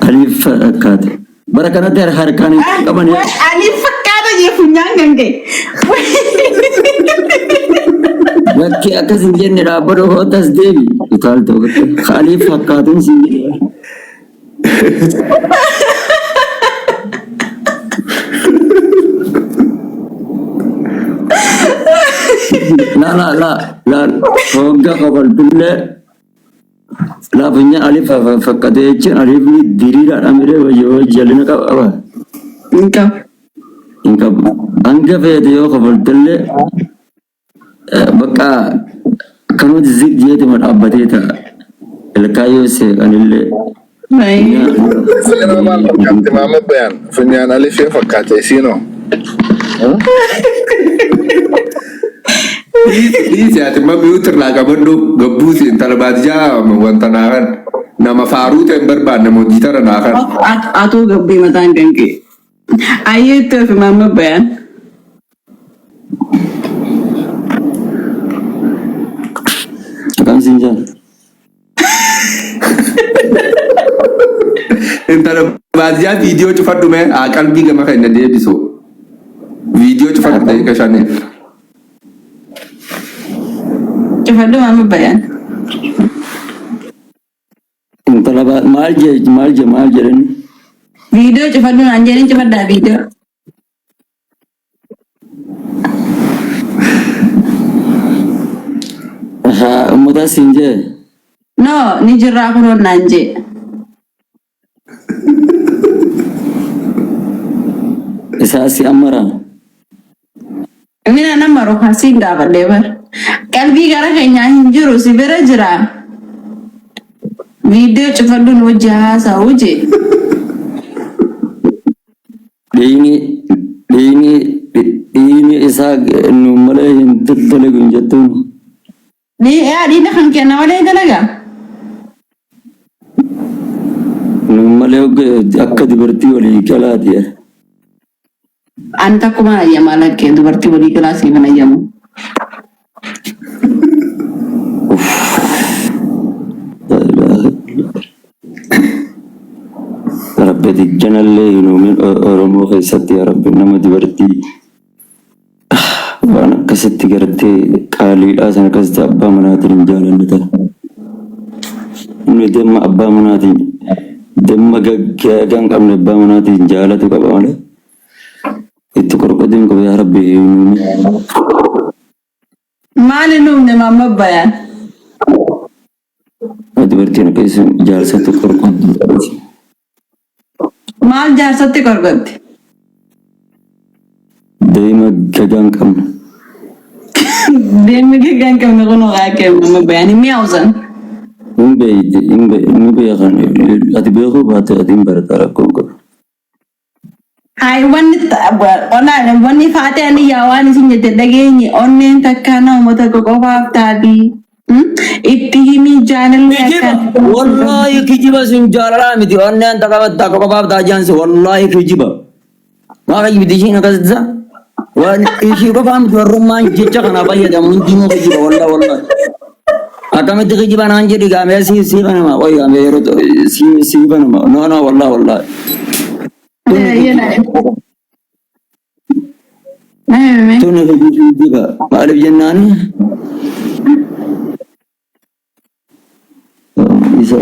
Alif fakkaate. Bara kanatti harkaan hin qaban. Alif fakkaata jechuunyaan gange. Bakki akkas hin jenne dhaabbata hootas deebi. Utaalta Alif fakkaatuun siin jedhe. La hogga qabaltulle laafnya alif fakkate jechuun alifni diriiraadha miree yoo jalina qaba. Inka hanga feete yoo qabaltulle bakka akkanumatti jeetuma dhaabbatee ta'a. Ilkaayyoo seeqanillee. Sino mal fakkaate Muhammad Bayan funyaan alif fakkaate sino. Ini ati mabiu terlaga bendu gebusin talabadja wantanakan nama Faru tember ban nama gitar nakan. Atu gabbi matan gange. Ayo itu Muhammad Bayan. Akan sinjan. Entar badja video cepat dume akan biga makan dia bisu. Video cepat dari kesannya. Cepat Muhammad Bayan. Intala malje ni. Video cepat dulu anjani cepat dah video. Muda sinje. No, ni jerah aku nanje. Isa si amara. Ini nana maru kasih nggak apa lebar. Kalbi gara kayaknya hinjuru si bera jera. Video cepat dulu jasa uje. Ini isa numale hintutle gunjatun. Ni ya di nak angkat nama dia talaga. Numale akka diberti wali kala dia. Anta kuma ya malak ke dubarti wali kelas gimana jamu? Rabbi dijjanalle min oromoo keessatti rabbi nama dubartii waan akkasitti gartee qaaliidhaa sana akkasitti abbaa manaatiin hin jaalannatan. Inni damma abbaa manaatiin damma gaggaagaa hin qabne abbaa manaatiin jaalatu qaba malee itti qorqotiin qaba yaa rabbi. Maali numne Muhammad Bayan? Dubartiin akkasii jaarsatti qorqotti. Maal jaarsatti qorqotti? Deema gagaa hin qabne. Deemi gagaa hin qabne kunoo qaaqee Muhammad Bayan hin mi'aawsan. Hin beekan ati beekuu baate ati hin barata rakkoon qabu. Hai wanni faatee yaa waan isin jette dhageenye onneen takka namoota qofaaf taati. Itti himi jaalalli akka. Wallahi kijiba sun jaalala miti onneen takka qofaaf taajansi wallahi kijiba. Maa kijibi dishiin akkasitti waan ishii qofaaf miti warrummaan jecha kana fayyadamu hundinuu kijiba wallahi. Akkamitti kijiba naan jedhi gaamee siifa nama qoy gaamee yeroo siifa nama no wallahi. Tuna juga Ma'arif jennaan bisa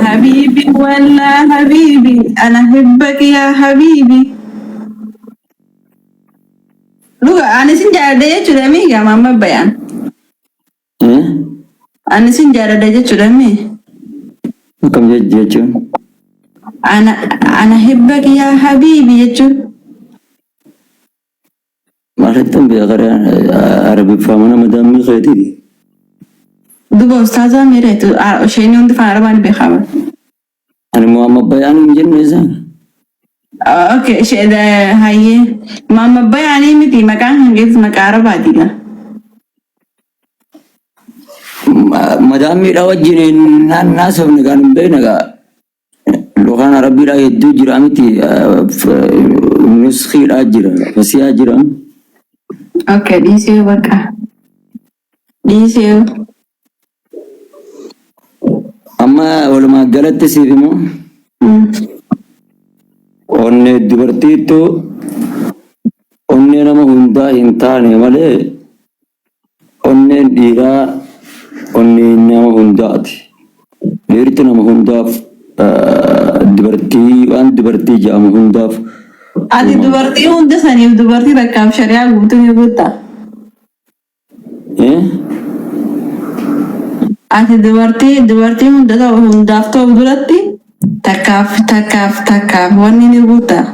حبيبي ولا حبيبي أنا أحبك يا حبيبي lu ane sin jada ya sudah mi gak Mama Bayan ane sin jada aja sudah mi Kam jechuun أنا أحبك يا حبيبي يجون maalitti beekara arabiffamana madamii keetii duba ustaza mire tu shayni hundi faan arabaan beekama ani Muhammad Bayan hin jenne isaan okay shayda haye Muhammad Bayan miti maqaan hangeef maqaa arabaatiga madamiidha wajjin naasofne kan hin beekne gaa Lokan Arabiidha hedduu jira miti nuskiidha jira fasiyaa jira. Okay, dhiisee bakka dhiisee walumaa galatti siif immoo onnee dubartiitu onnee nama hundaa hin taane malee onneen dhiiraa onneen nama hundaati. Dhiirti nama hundaaf dubartii waan dubartii jedhamu hundaaf. Ati dubartii hunda saniif dubartii takkaaf shari'aa guutuu ni guuttaa? Ati dubartii hundaaf ta'u duratti takkaaf wanni ni guuttaa?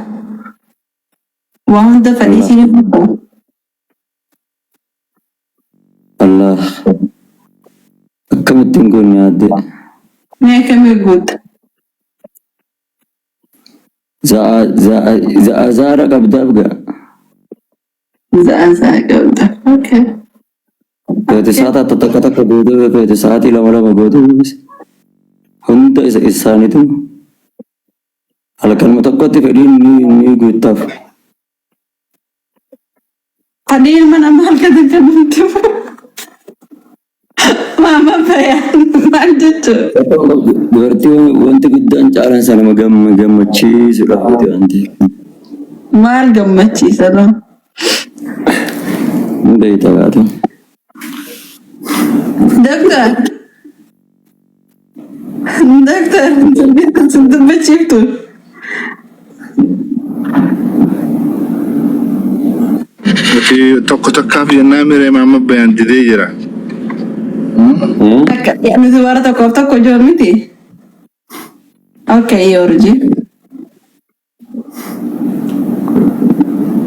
Waan hunda fadhiisii ni guuttaa? Allah akkamittiin goone yaadde? Mee akkamii guutta? Zaara qabdaaf gaa. Za'a qabda. Okay. Kooti sa'aatii takka gootee kooti sa'aatii lama gootee hunda isaaniitu halkanuma tokkotti fedhiin ni guuttaaf. Fadhiin mana maal kan nuti Mama bayaan maal jechuudha? Dubartii wanti guddaan caalaan sana gammachiisudha wanti. Maal gammachiisa loo? Hunda itaatu. Doktor, dubbachiftu. Nuti tokko tokkaaf jennaa miree maama bayaan didee jira. Nuti warra tokko jiru miti. Okay, Yorji.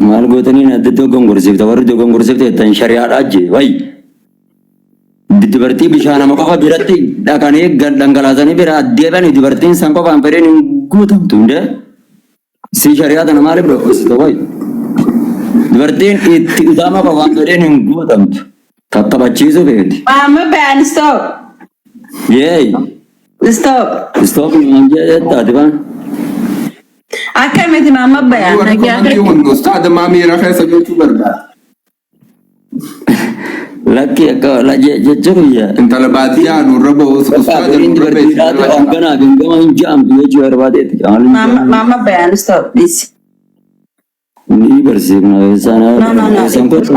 Maal gootanii adda dogongorsifta warri dogongorsifta jettan shari'aadhaa jee wayi. Dubartii bishaan nama qofa biratti dhaqanii dhangalaasanii bira addeebanii dubartiin san qofaan fedheen hin guutamtu hundee. Si shari'aa tana maaliif dhoksita wayi? Dubartiin itti utama qofaan fedheen hin guutamtu. Tattabachiisu feeti. Mama bayaan stop. Yeey. Stop. Stop naan jedhaati baan. Akkamiti mama bayaan Warri hundi ustaada maamiira keessa jechuu barbaada. Lakki akka jechuun yaa. Intala baadiyyaa nurra ba'us ustaada nurra Dubartiidhaatu hanganaa gangama hin jaamtu jechuu barbaadeeti. Mama bayaan stop please. Ni barsiifna isaan kottu.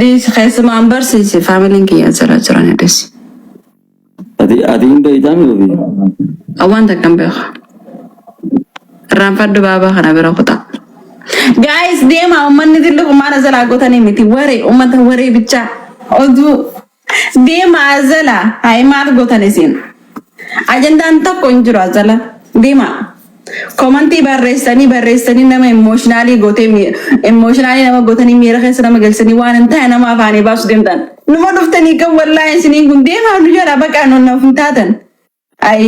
Dis keessumaan barsiisi faamiliin kiyya jala jiran edis. Ati hin beektaami ofi. Awwaan takkan beeku. Raanfaddu baabaa kana bira kutaa. Guys, deema uummanni tilluku maana jalaa gootanii miti waree uummata waree bichaa oduu deema azala hayi maal gootan isin. Ajandaan tokko hin jiru azala deema. Komantii barreessanii nama emotionaalii nama gootanii miira keessa nama galchanii waan hin taane nama afaanii baasu deemtan. Numa dhuftanii kan wallaahi isiniin kun deemaa nu jala baqaa nuuf hin taatan. Ay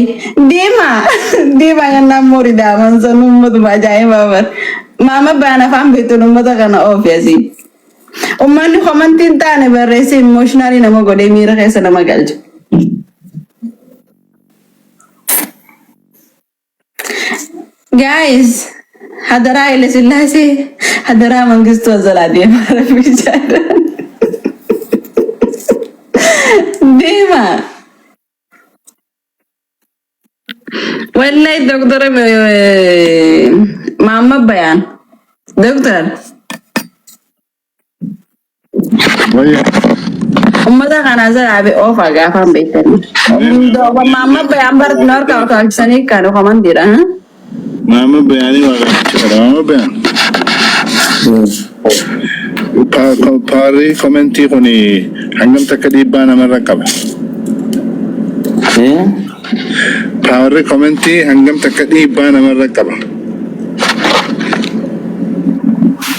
deemaa yannaan moorii daaman san uummatuma ajaa'ibaa bar. Mama bayaan afaan beektuun uummata kana oofiyasi. Uummanni komantii hin taane barreessee emotionaalii nama godhee miira keessa nama galcha. Guys, hadara Haile Sillaasee, hadara Mangistuu Azalaa deemaa rafii jaalan. Deemaa. Wallahi doktora Mama bayaan. Doktor. Ummata kana zaraabe oofa gaafaan beektanii. Mama bayaan bar norka utaalchisanii kan komandiidha. Maama bayaanii waaqachiidha. Maama bayaan. Paarrii komentii kuni hangam takka dhiibbaa namarra qaba. Paarrii komentii hangam takka dhiibbaa namarra qaba.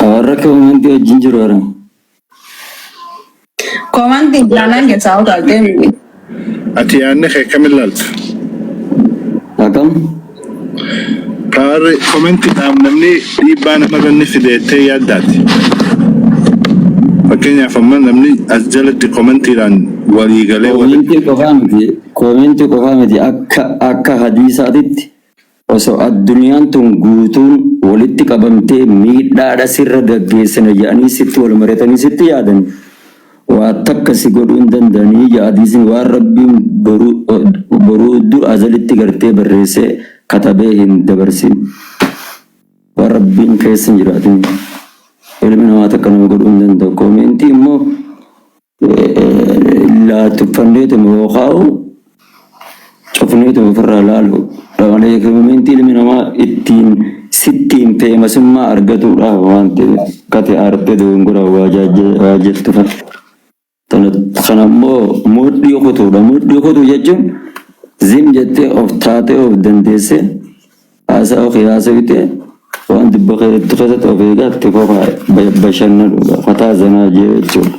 Warra komantii wajjin jiru warra. Komantii jaalan keessaa utaaltee miti. Ati yaadne kee kamin laalta? Akkam? Paarrii komentiidhaaf namni dhiibbaa namarra ni fideettee yaaddaati. Fakkeenyaaf amma namni as jalatti komentiidhaan walii galee Komentii qofaa miti akka hadiisaatitti osoo addunyaan tun guutuun walitti qabamtee miidhaadha sirra gaggeessina jedhanii sitti wal maratanii sitti yaadan واتكسي قولون دندني يا أديسين والربي برود أزلت قرتي بريسي كتبين دبرسين والربي كيسن جراتين علمنا ما تكلم قولون دندو كومنتي مو لا تفنديت موخاو شوفنيت مفرع لالو لوانا كومنتي علمنا ما اتين ستين تيما سما أرغتو لا وانتي كاتي أرتي دونغورا واجت تفت Kanammoo mudhii kutuudha. Mudhii kutuu jechuun zim jettee of taatee of dandeessee haasaa of haasawitee waan dubba keessatti of eegaatti qofa bashannanudha. Fataa zanaa jee jechuudha.